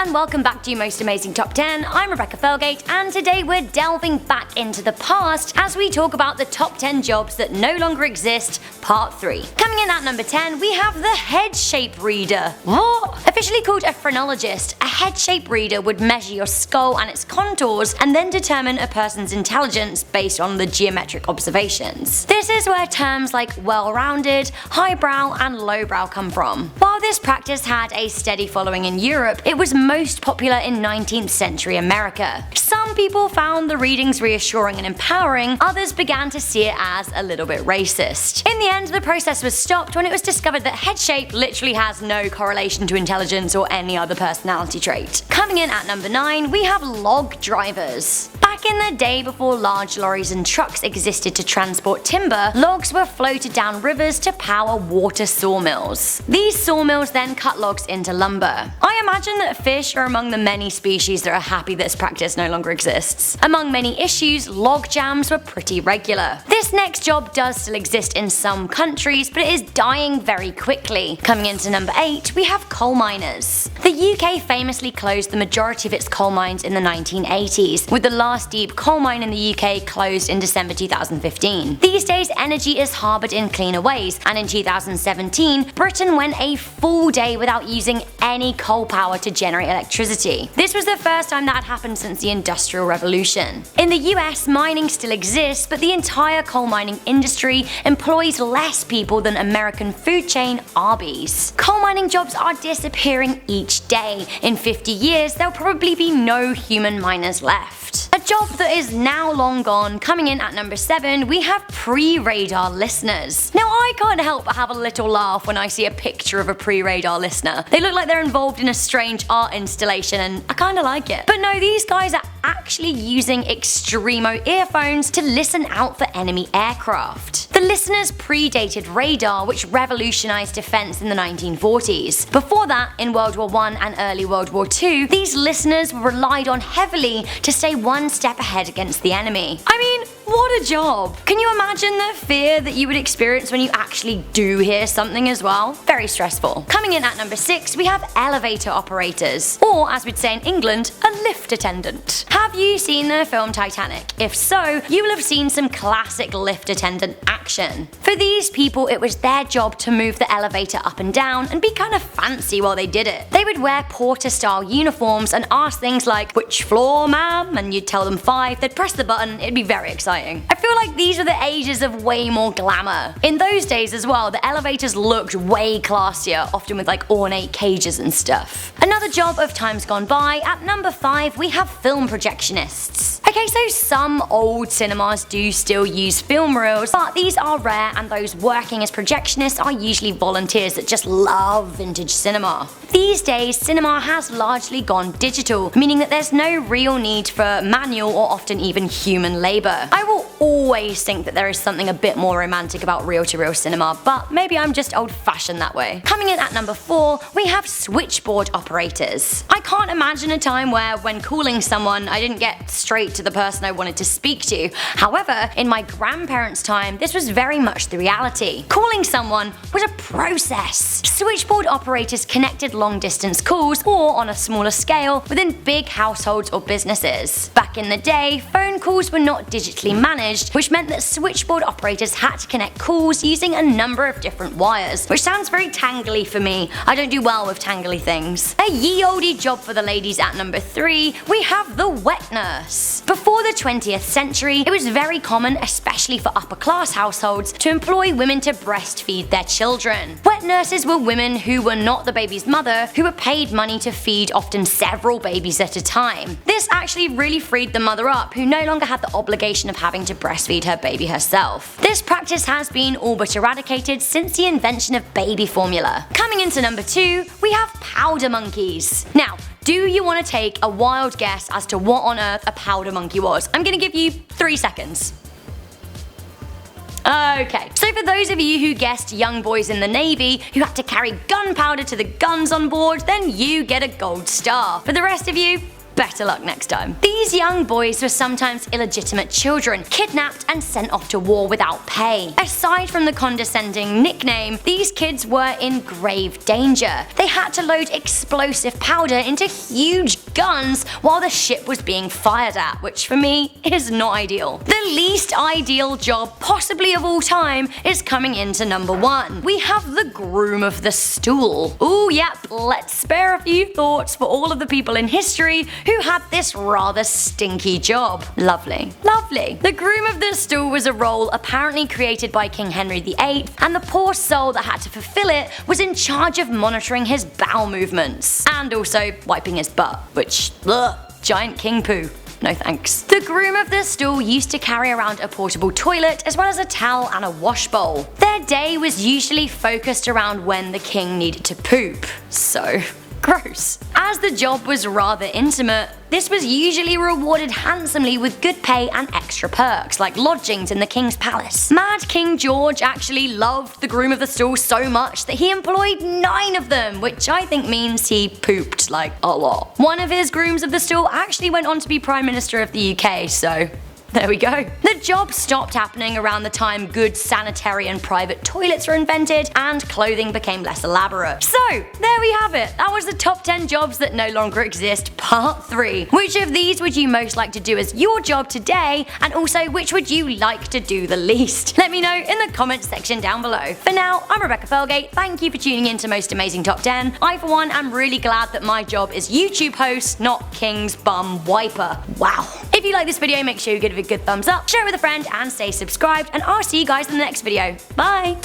and welcome back to your most amazing top 10. I'm Rebecca Felgate, and today we're delving back into the past as we talk about the top 10 jobs that no longer exist, part 3. Coming in at number 10, we have the head shape reader. What? Officially called a phrenologist, a head shape reader would measure your skull and its contours and then determine a person's intelligence based on the geometric observations. This is where terms like well-rounded, highbrow, and lowbrow come from. While this practice had a steady following in Europe, it was most popular in 19th century America. Some people found the readings reassuring and empowering, others began to see it as a little bit racist. In the end, the process was stopped when it was discovered that head shape literally has no correlation to intelligence or any other personality trait. Coming in at number 9, we have log drivers. Back in the day before large lorries and trucks existed to transport timber, logs were floated down rivers to power water sawmills. These sawmills then cut logs into lumber. I imagine that fish are among the many species that are happy this practice no longer exists. Among many issues, log jams were pretty regular. This next job does still exist in some countries, but it is dying very quickly. Coming into number 8, we have coal miners. The UK famously closed the majority of its coal mines in the 1980s, with the last deep coal mine in the UK closed in December 2015. These days, energy is harboured in cleaner ways, and in 2017, Britain went a full day without using any coal power to generate electricity. This was the first time that had happened since the Industrial Revolution. In the US, mining still exists, but the entire coal mining industry employs less people than American food chain Arby's. Coal mining jobs are disappearing each day. In 50 years, there'll probably be no human miners left. A job that is now long gone. Coming in at number 7, we have pre-radar listeners. Now, I can't help but have a little laugh when I see a picture of a pre-radar listener. They look like they're involved in a strange art installation, and I kinda like it. But no, these guys are actually using Extremo earphones to listen out for enemy aircraft. The listeners predated radar, which revolutionized defense in the 1940s. Before that, in World War I and early World War II, these listeners were relied on heavily to stay one step ahead against the enemy. I mean, what a job! Can you imagine the fear that you would experience when you actually do hear something as well? Very stressful. Coming in at number 6, we have elevator operators, or as we'd say in England, a lift attendant. Have you seen the film Titanic? If so, you will have seen some classic lift attendant action. For these people, it was their job to move the elevator up and down and be kind of fancy while they did it. They would wear porter-style uniforms and ask things like, "Which floor, ma'am?" and you'd tell them 5, they'd press the button, it'd be very exciting. I feel like these are the ages of way more glamour. In those days as well, the elevators looked way classier, often with like ornate cages and stuff. Another job of times gone by, at number 5 we have film projectionists. Okay, so some old cinemas do still use film reels, but these are rare, and those working as projectionists are usually volunteers that just love vintage cinema. These days, cinema has largely gone digital, meaning that there's no real need for manual or often even human labour. I will always think that there is something a bit more romantic about reel-to-reel cinema, but maybe I'm just old-fashioned that way. Coming in at number 4, we have switchboard operators. I can't imagine a time where, when calling someone, I didn't get straight to the person I wanted to speak to. However, in my grandparents' time, this was very much the reality. Calling someone was a process. Switchboard operators connected long-distance calls, or on a smaller scale, within big households or businesses. Back in the day, phone calls were not digitally managed, which meant that switchboard operators had to connect calls using a number of different wires, which sounds very tangly for me. I don't do well with tangly things. A ye olde job for the ladies at number 3, we have the wet nurse. Before the 20th century, it was very common, especially for upper-class households, to employ women to breastfeed their children. Wet nurses were women who were not the baby's mother, who were paid money to feed often several babies at a time. This actually really freed the mother up, who no longer had the obligation of having to breastfeed her baby herself. This practice has been all but eradicated since the invention of baby formula. Coming into number 2, we have powder monkeys. Now, do you want to take a wild guess as to what on earth a powder monkey was? I'm gonna give you 3 seconds. Okay, so for those of you who guessed young boys in the Navy who had to carry gunpowder to the guns on board, then you get a gold star. For the rest of you, better luck next time. These young boys were sometimes illegitimate children, kidnapped and sent off to war without pay. Aside from the condescending nickname, these kids were in grave danger. They had to load explosive powder into huge guns while the ship was being fired at, which for me is not ideal. The least ideal job possibly of all time is coming into number 1. We have the Groom of the Stool. Ooh yep, let's spare a few thoughts for all of the people in history who had this rather stinky job. Lovely. Lovely. The Groom of the Stool was a role apparently created by King Henry VIII, and the poor soul that had to fulfill it was in charge of monitoring his bowel movements, and also wiping his butt, which, ugh, giant king poo. No thanks. The Groom of the Stool used to carry around a portable toilet as well as a towel and a wash bowl. Their day was usually focused around when the king needed to poop. So gross. As the job was rather intimate, this was usually rewarded handsomely with good pay and extra perks, like lodgings in the king's palace. Mad King George actually loved the Groom of the Stool so much that he employed 9 of them, which I think means he pooped like a lot. One of his Grooms of the Stool actually went on to be Prime Minister of the UK, so there we go. The job stopped happening around the time good sanitary and private toilets were invented and clothing became less elaborate. So, there we have it. That was the top 10 jobs that no longer exist, part 3. Which of these would you most like to do as your job today, and also which would you like to do the least? Let me know in the comments section down below. For now, I'm Rebecca Felgate. Thank you for tuning in to Most Amazing Top 10. I for one am really glad that my job is YouTube host, not King's bum wiper. Wow. If you like this video, make sure you give it a good thumbs up, share it with a friend, and stay subscribed, and I'll see you guys in the next video. Bye!